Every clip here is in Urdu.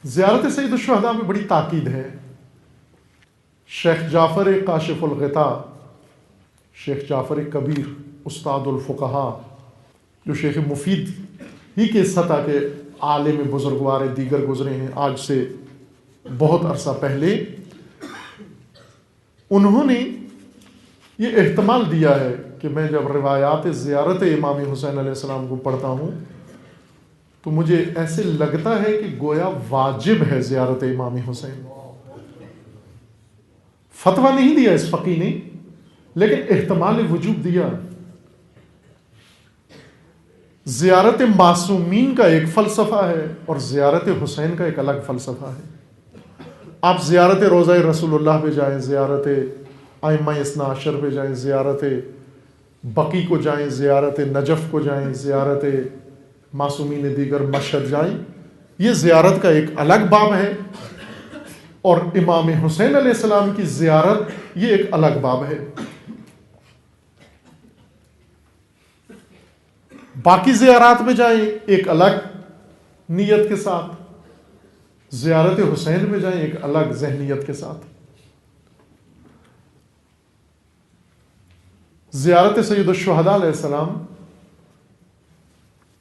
زیارت سید الشہداء میں بڑی تاکید ہے. شیخ جعفر کاشف الغطاء، شیخ جعفر کبیر استاد الفقہا، جو شیخ مفید ہی کے سطح کے عالم بزرگوار دیگر گزرے ہیں آج سے بہت عرصہ پہلے، انہوں نے یہ احتمال دیا ہے کہ میں جب روایات زیارت امام حسین علیہ السلام کو پڑھتا ہوں تو مجھے ایسے لگتا ہے کہ گویا واجب ہے زیارت امام حسین. فتویٰ نہیں دیا اس فقی نے، لیکن احتمال وجوب دیا. زیارت معصومین کا ایک فلسفہ ہے اور زیارت حسین کا ایک الگ فلسفہ ہے. آپ زیارت روضہ رسول اللہ پہ جائیں، زیارت ائمہ اثنا عشر پہ جائیں، زیارت بقی کو جائیں، زیارت نجف کو جائیں، زیارت معصومین دیگر مشہد جائیں، یہ زیارت کا ایک الگ باب ہے، اور امام حسین علیہ السلام کی زیارت یہ ایک الگ باب ہے. باقی زیارات میں جائیں ایک الگ نیت کے ساتھ، زیارت حسین میں جائیں ایک الگ ذہنیت کے ساتھ. زیارت سید الشہداء علیہ السلام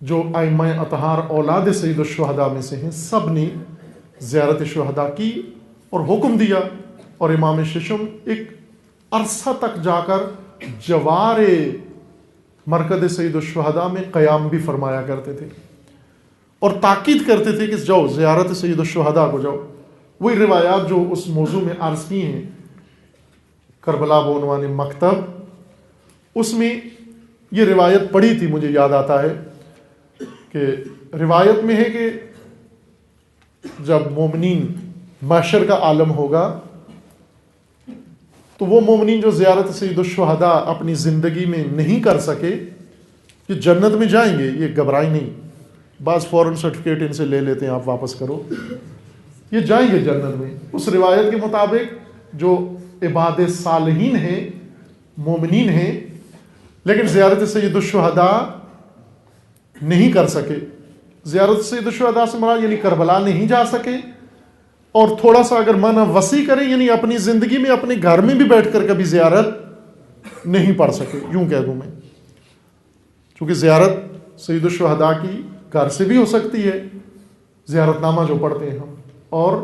جو ائمہ اطہار اولاد سید الشہداء میں سے ہیں، سب نے زیارت شہداء کی اور حکم دیا، اور امام ششم ایک عرصہ تک جا کر جوار مرکز سید الشہداء میں قیام بھی فرمایا کرتے تھے اور تاکید کرتے تھے کہ جاؤ زیارت سید الشہداء کو جاؤ. وہی روایات جو اس موضوع میں عرض کی ہیں، کربلا بعنوان مکتب، اس میں یہ روایت پڑھی تھی، مجھے یاد آتا ہے کہ روایت میں ہے کہ جب مومنین محشر کا عالم ہوگا تو وہ مومنین جو زیارت سید الشہداء اپنی زندگی میں نہیں کر سکے، یہ جنت میں جائیں گے. یہ گھبرائیں نہیں، بعض فوراً سرٹیفکیٹ ان سے لے لیتے ہیں، آپ واپس کرو، یہ جائیں گے جنت میں. اس روایت کے مطابق جو عباد صالحین ہیں، مومنین ہیں، لیکن زیارت سید الشہداء نہیں کر سکے. زیارت سید الشہداء سے مراد یعنی کربلا نہیں جا سکے، اور تھوڑا سا اگر معنی وسیع کریں یعنی اپنی زندگی میں اپنے گھر میں بھی بیٹھ کر کبھی زیارت نہیں پڑھ سکے، یوں کہہ دوں میں. چونکہ زیارت سید الشہداء کی گھر سے بھی ہو سکتی ہے، زیارت نامہ جو پڑھتے ہیں ہم، اور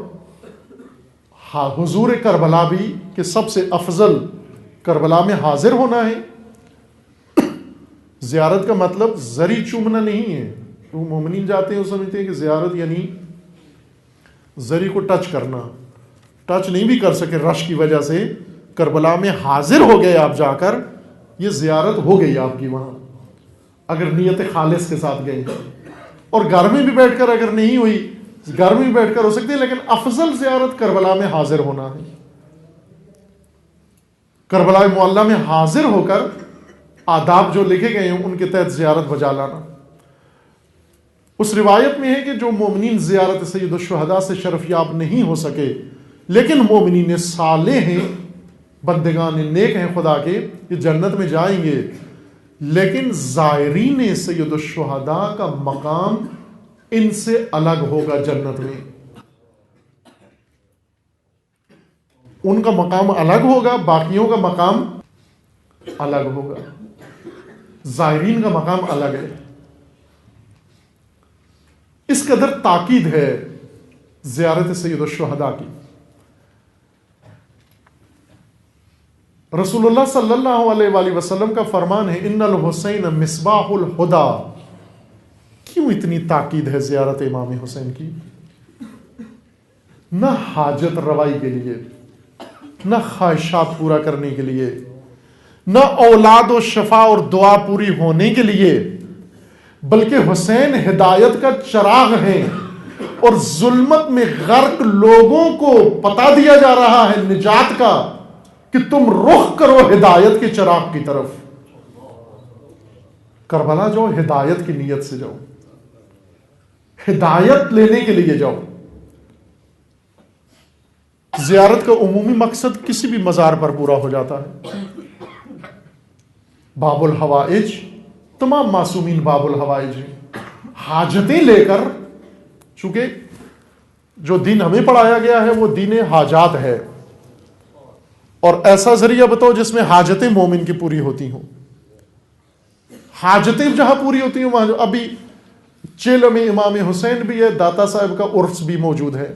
حضور کربلا بھی کہ سب سے افضل کربلا میں حاضر ہونا ہے. زیارت کا مطلب زری چومنا نہیں ہے. وہ مومنین جاتے ہیں وہ سمجھتے ہیں کہ زیارت یعنی زری کو ٹچ کرنا، ٹچ نہیں بھی کر سکے رش کی وجہ سے، کربلا میں حاضر ہو گئے آپ جا کر، یہ زیارت ہو گئی آپ کی وہاں اگر نیت خالص کے ساتھ گئے. اور گھر میں بھی بیٹھ کر اگر نہیں ہوئی، گھر میں بھی بیٹھ کر ہو سکتی ہے، لیکن افضل زیارت کربلا میں حاضر ہونا ہے. کربلا معلیٰ میں حاضر ہو کر آداب جو لکھے گئے ہیں ان کے تحت زیارت بجا لانا. اس روایت میں ہے کہ جو مومنین زیارت سید الشہداء سے شرف یاب نہیں ہو سکے لیکن مومنین صالح ہیں، بندگان نیک ہیں خدا کے، یہ جنت میں جائیں گے. لیکن زائرین سید الشہداء کا مقام ان سے الگ ہوگا جنت میں. ان کا مقام الگ ہوگا، باقیوں کا مقام الگ ہوگا. زائرین کا مقام الگ ہے. اس قدر تاکید ہے زیارت سید الشہداء کی. رسول اللہ صلی اللہ علیہ وآلہ وسلم کا فرمان ہے ان الحسین مصباح الہدی. کیوں اتنی تاکید ہے زیارت امام حسین کی؟ نہ حاجت روائی کے لیے، نہ خواہشات پورا کرنے کے لیے، نہ اولاد و شفا اور دعا پوری ہونے کے لیے، بلکہ حسین ہدایت کا چراغ ہے اور ظلمت میں غرق لوگوں کو پتا دیا جا رہا ہے نجات کا کہ تم رخ کرو ہدایت کے چراغ کی طرف. کربلا جاؤ ہدایت کی نیت سے جاؤ، ہدایت لینے کے لیے جاؤ. زیارت کا عمومی مقصد کسی بھی مزار پر پورا ہو جاتا ہے. باب الحوائج، تمام معصومین باب الحوائج ہیں. حاجتیں لے کر، چونکہ جو دین ہمیں پڑھایا گیا ہے وہ دین حاجات ہے، اور ایسا ذریعہ بتاؤ جس میں حاجتیں مومن کی پوری ہوتی ہوں۔ حاجتیں جہاں پوری ہوتی ہیں وہاں ابھی چیلم میں امام حسین بھی ہے، داتا صاحب کا عرس بھی موجود ہے،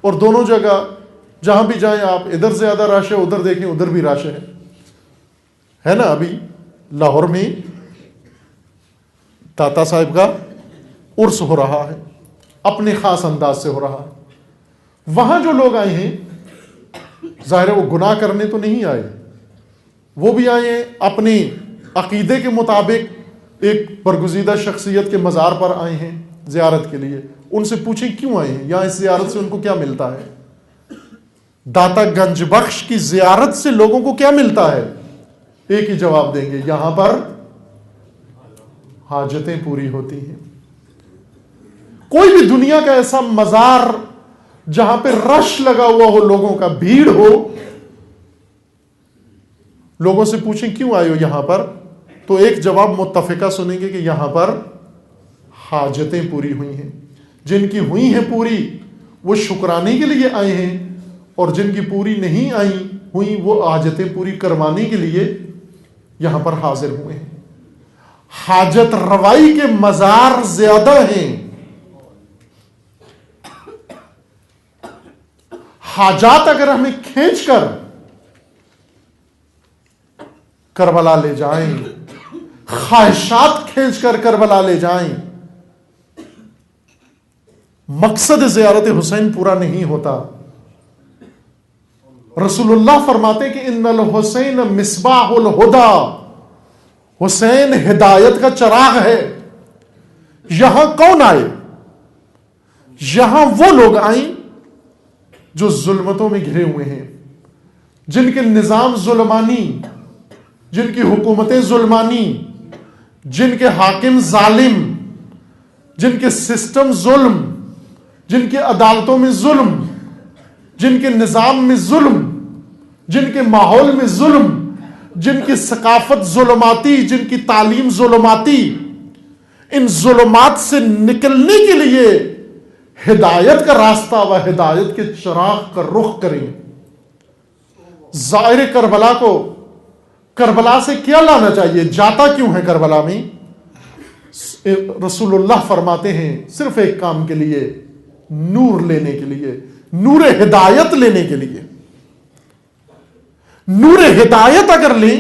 اور دونوں جگہ جہاں بھی جائیں آپ، ادھر زیادہ رش ہے، ادھر دیکھیں ادھر بھی رش ہے نا۔ ابھی لاہور میں داتا صاحب کا عرس ہو رہا ہے، اپنے خاص انداز سے ہو رہا ہے۔ وہاں جو لوگ آئے ہیں ظاہر ہے وہ گناہ کرنے تو نہیں آئے، وہ بھی آئے ہیں اپنے عقیدے کے مطابق، ایک برگزیدہ شخصیت کے مزار پر آئے ہیں زیارت کے لیے۔ ان سے پوچھیں کیوں آئے ہیں، یہاں اس زیارت سے ان کو کیا ملتا ہے؟ داتا گنج بخش کی زیارت سے لوگوں کو کیا ملتا ہے؟ ایک ہی جواب دیں گے، یہاں پر حاجتیں پوری ہوتی ہیں۔ کوئی بھی دنیا کا ایسا مزار جہاں پہ رش لگا ہوا ہو، لوگوں کا بھیڑ ہو، لوگوں سے پوچھیں کیوں آئے ہو یہاں پر، تو ایک جواب متفقہ سنیں گے کہ یہاں پر حاجتیں پوری ہوئی ہیں۔ جن کی ہوئی ہیں پوری وہ شکرانے کے لیے آئے ہیں، اور جن کی پوری نہیں ہوئی وہ حاجتیں پوری کروانے کے لیے یہاں پر حاضر ہوئے ہیں۔ حاجت روائی کے مزار زیادہ ہیں، حاجات اگر ہمیں کھینچ کر کربلا لے جائیں، خواہشات کھینچ کر کربلا لے جائیں، مقصد زیارت حسین پورا نہیں ہوتا۔ رسول اللہ فرماتے کہ ان الحسین مصباح الہدا، حسین ہدایت کا چراغ ہے۔ یہاں کون آئے؟ یہاں وہ لوگ آئیں جو ظلمتوں میں گھرے ہوئے ہیں، جن کے نظام ظلمانی، جن کی حکومتیں ظلمانی، جن کے حاکم ظالم، جن کے سسٹم ظلم، جن کے عدالتوں میں ظلم، جن کے نظام میں ظلم، جن کے ماحول میں ظلم، جن کی ثقافت ظلماتی، جن کی تعلیم ظلماتی، ان ظلمات سے نکلنے کے لیے ہدایت کا راستہ و ہدایت کے چراغ کا رخ کریں۔ زائر کربلا کو کربلا سے کیا لانا چاہیے؟ جاتا کیوں ہے کربلا میں؟ رسول اللہ فرماتے ہیں صرف ایک کام کے لیے، نور لینے کے لیے، نور ہدایت لینے کے لیے۔ نور ہدایت اگر لیں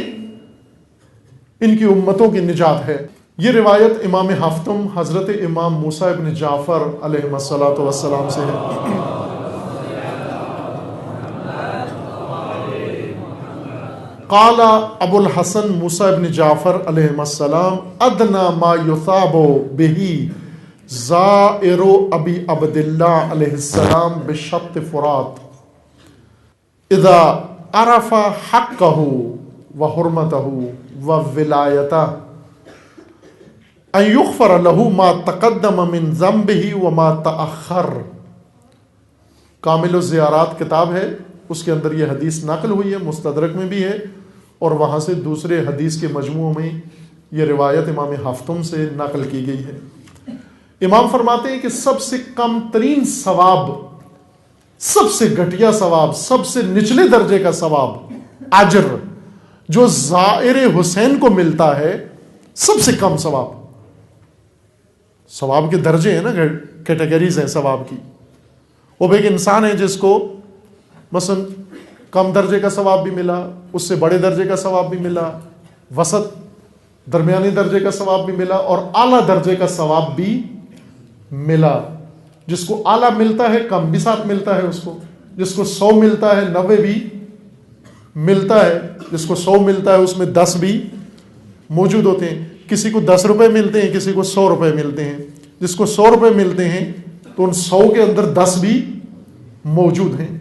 ان کی امتوں کی نجات ہے۔ یہ روایت امام ہفتم حضرت امام موسیٰ ابن جعفر علیہ الصلوۃ والسلام سے ہے۔ قال ابو الحسن موسیٰ ابن جعفر علیہ السلام ادنا ما یثاب به زائر ابی عبداللہ علیہ السلام بشط فرات اذا عرف حقہ وحرمتہ وولایتہ ان یغفر له ما تقدم من ذنبہ وما تأخر۔ کامل الزیارات کتاب ہے، اس کے اندر یہ حدیث نقل ہوئی ہے، مستدرک میں بھی ہے، اور وہاں سے دوسرے حدیث کے مجموع میں یہ روایت امام ہفتم سے نقل کی گئی ہے۔ امام فرماتے ہیں کہ سب سے کم ترین ثواب، سب سے گھٹیا ثواب، سب سے نچلے درجے کا ثواب، اجر جو زائر حسین کو ملتا ہے، سب سے کم ثواب۔ ثواب کے درجے ہیں نا، کیٹیگریز ہیں ثواب کی۔ وہ ایک انسان ہے جس کو مثلا کم درجے کا ثواب بھی ملا، اس سے بڑے درجے کا ثواب بھی ملا، وسط درمیانی درجے کا ثواب بھی ملا، اور اعلیٰ درجے کا ثواب بھی ملا۔ جس کو اعلیٰ ملتا ہے کم بھی ساتھ ملتا ہے، اس کو جس کو 100 ملتا ہے 90 بھی ملتا ہے، جس کو 100 ملتا ہے اس میں 10 بھی موجود ہوتے ہیں۔ کسی کو 10 روپے ملتے ہیں، کسی کو 100 روپے ملتے ہیں۔ جس کو 100 روپے ملتے ہیں تو ان 100 کے اندر 10 بھی موجود ہیں۔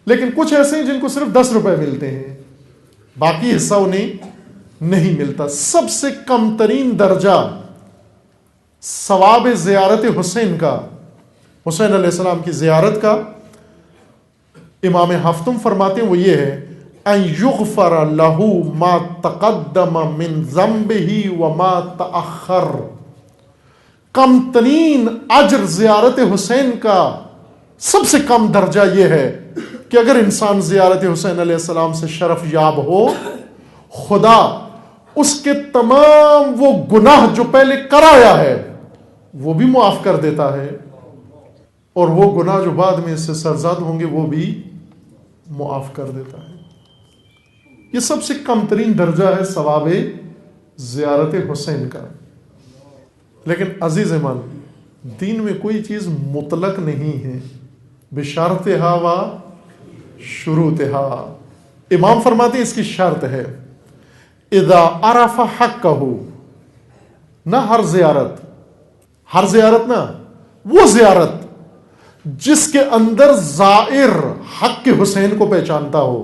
لیکن کچھ ایسے ہیں جن کو صرف 10 روپے ملتے ہیں، باقی حصہ انہیں نہیں ملتا۔ سب سے کم ترین درجہ ثواب زیارت حسین کا، حسین علیہ السلام کی زیارت کا، امام ہفتم فرماتے ہیں وہ یہ ہے ان یغفر له ما تقدم من ذنبہ وما تأخر۔ کم ترین اجر زیارت حسین کا سب سے کم درجہ یہ ہے کہ اگر انسان زیارت حسین علیہ السلام سے شرف یاب ہو، خدا اس کے تمام وہ گناہ جو پہلے کرایا ہے وہ بھی معاف کر دیتا ہے، اور وہ گناہ جو بعد میں اس سے سرزاد ہوں گے وہ بھی معاف کر دیتا ہے۔ یہ سب سے کم ترین درجہ ہے ثواب زیارت حسین کا۔ لیکن عزیز ایمان، دین میں کوئی چیز مطلق نہیں ہے، بشرطہا و شروطہا۔ امام فرماتے ہیں اس کی شرط ہے اذا عرف حقہ، نہ ہر زیارت نہ، وہ زیارت جس کے اندر زائر حق حسین کو پہچانتا ہو،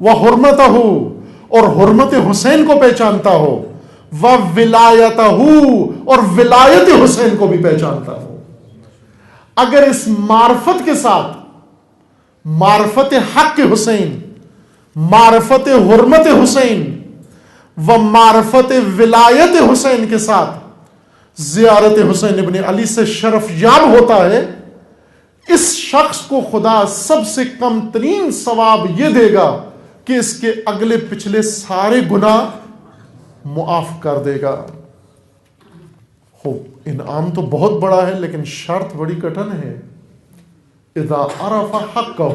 وحرمتہ، اور حرمت حسین کو پہچانتا ہو، وولایتہ، اور ولایت حسین کو بھی پہچانتا ہو۔ اگر اس معرفت کے ساتھ، معرفت حق حسین، معرفت حرمت حسین و معرفت ولایت حسین کے ساتھ زیارت حسین ابن علی سے شرف یاب ہوتا ہے، اس شخص کو خدا سب سے کم ترین ثواب یہ دے گا کہ اس کے اگلے پچھلے سارے گناہ معاف کر دے گا۔ انعام تو بہت بڑا ہے لیکن شرط بڑی کٹھن ہے۔ اذا عرف حقہ،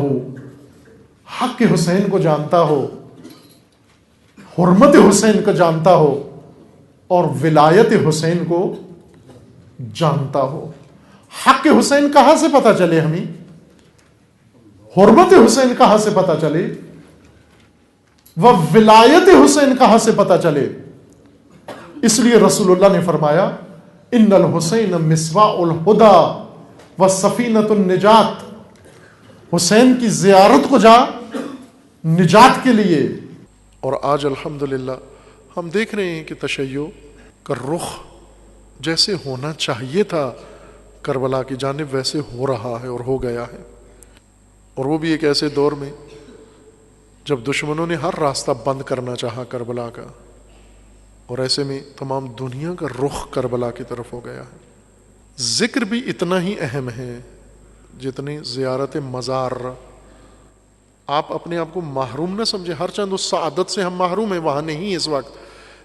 حق حسین کو جانتا ہو، حرمت حسین کو جانتا ہو، اور ولایت حسین کو جانتا ہو۔ حق حسین کہاں سے پتہ چلے ہمیں؟ حرمت حسین کہاں سے پتہ چلے؟ وہ ولایت حسین کہاں سے پتہ چلے؟ اس لیے رسول اللہ نے فرمایا ان الحسین مصباح الہدی و سفینۃ النجات، حسین کی زیارت کو جا نجات کے لیے۔ اور آج الحمدللہ ہم دیکھ رہے ہیں کہ تشیع کا رخ جیسے ہونا چاہیے تھا کربلا کی جانب ویسے ہو رہا ہے اور ہو گیا ہے، اور وہ بھی ایک ایسے دور میں جب دشمنوں نے ہر راستہ بند کرنا چاہا کربلا کا، اور ایسے میں تمام دنیا کا رخ کربلا کی طرف ہو گیا ہے۔ ذکر بھی اتنا ہی اہم ہے جتنی زیارت مزار۔ آپ اپنے آپ کو محروم نہ سمجھیں، ہر چند اس سعادت سے ہم محروم ہیں، وہاں نہیں اس وقت،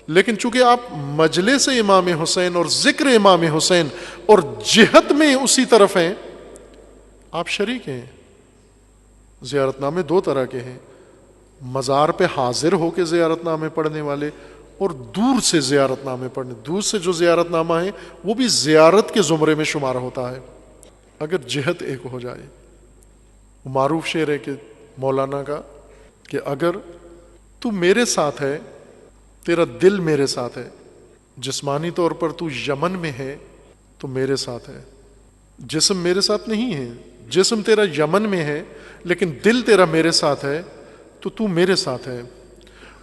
لیکن چونکہ آپ مجلس امام حسین اور ذکر امام حسین اور جہت میں اسی طرف ہیں، آپ شریک ہیں۔ زیارت نامے دو طرح کے ہیں، مزار پہ حاضر ہو کے زیارت نامے پڑھنے والے، اور دور سے زیارت نامے پڑھنے۔ دور سے جو زیارت نامہ ہے وہ بھی زیارت کے زمرے میں شمار ہوتا ہے اگر جہت ایک ہو جائے۔ معروف شعر ہے کہ مولانا کا کہ اگر تو میرے ساتھ ہے، تیرا دل میرے ساتھ ہے، جسمانی طور پر تو یمن میں ہے تو میرے ساتھ ہے، جسم میرے ساتھ نہیں ہے، جسم تیرا یمن میں ہے لیکن دل تیرا میرے ساتھ ہے تو میرے ساتھ ہے۔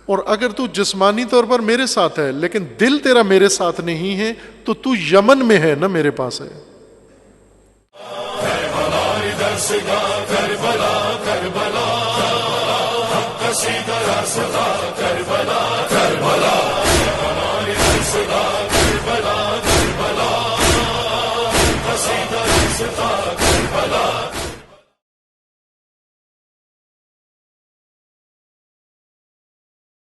اور اگر تو جسمانی طور پر میرے ساتھ ہے لیکن دل تیرا میرے ساتھ نہیں ہے تو یمن میں ہے نہ میرے پاس ہے۔ کربلا ادھر سے گا، کربلا کربلا، قصیدہ راستہ کربلا کربلا۔